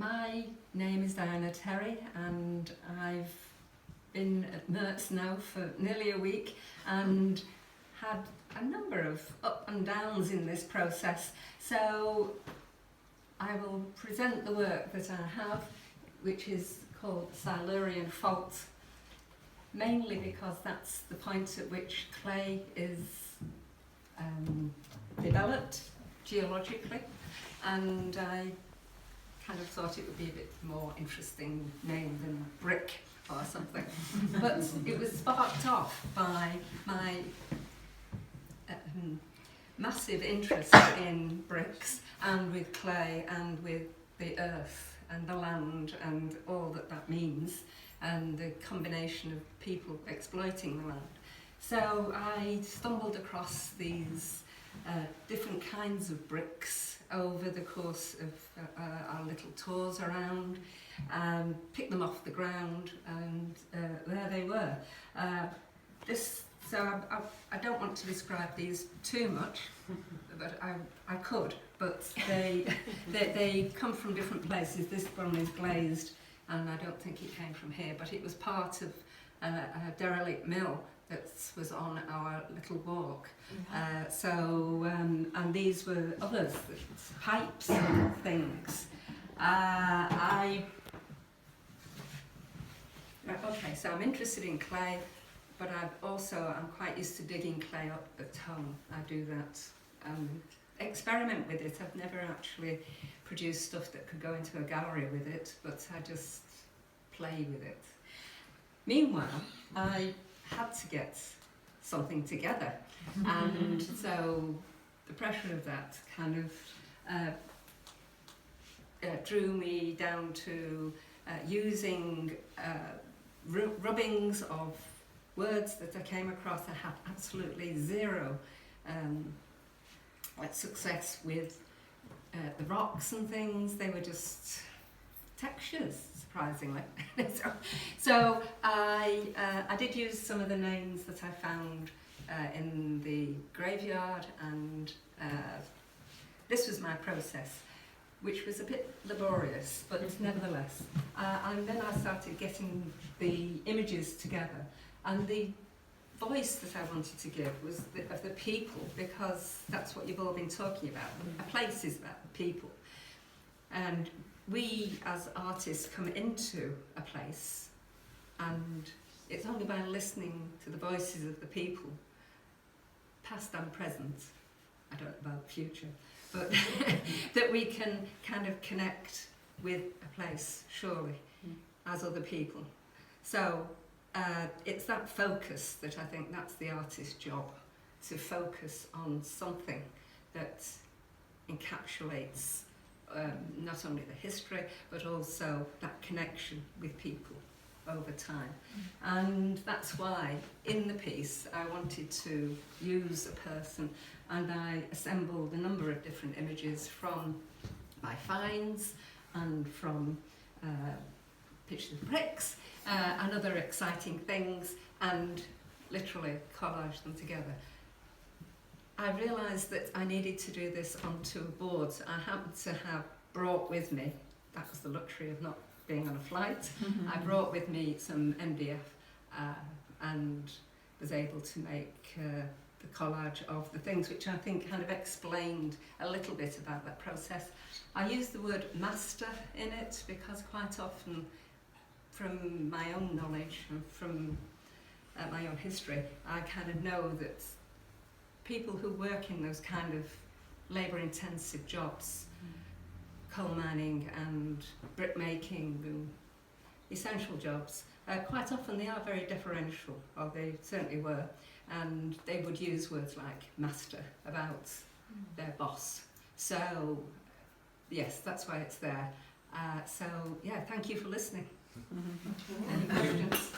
My name is Diana Terry, and I've been at MERZ now for nearly a week and had a number of up and downs in this process. So I will present the work that I have, which is called Silurian Fault, mainly because that's the point at which clay is developed geologically, and I kind of thought it would be a bit more interesting name than brick or something. But it was sparked off by my massive interest in bricks and with clay and with the earth and the land and all that that means, and the combination of people exploiting the land. So I stumbled across these different kinds of bricks over the course of our little tours around, picked them off the ground, and there they were. So I don't want to describe these too much, but I could, but they come from different places. This one is glazed, and I don't think it came from here, but it was part of a derelict mill that was on our little walk. And these were others, pipes and things. Okay, so I'm interested in clay, but I'm quite used to digging clay up at home. I do that. Experiment with it. I've never actually produced stuff that could go into a gallery with it, but I just play with it. Meanwhile, I had to get something together, and so the pressure of that kind of drew me down to using rubbings of words that I came across. I had absolutely zero success with the rocks and things. They were just textures, surprisingly. So I did use some of the names that I found in the graveyard, and this was my process, which was a bit laborious, but nevertheless. And then I started getting the images together, and the voice that I wanted to give was of the people, because that's what you've all been talking about. A place is about the people. And we as artists come into a place, and it's only by listening to the voices of the people, past and present, I don't know about the future, but that we can kind of connect with a place, surely, as other people. So it's that focus that I think that's the artist's job, to focus on something that encapsulates not only the history, but also that connection with people over time. And that's why in the piece I wanted to use a person, and I assembled a number of different images from my finds and from pictures of bricks and other exciting things, and literally collaged them together. I realised that I needed to do this on 2 boards. I happened to have brought with me, that was the luxury of not being on a flight, I brought with me some MDF and was able to make the collage of the things, which I think kind of explained a little bit about that process. I used the word master in it because quite often, from my own knowledge and from my own history, I kind of know that people who work in those kind of labour-intensive jobs, coal mining and brick making and essential jobs, quite often they are very deferential, or they certainly were, and they would use words like master about their boss. So yes, that's why it's there. So yeah, thank you for listening. Any questions?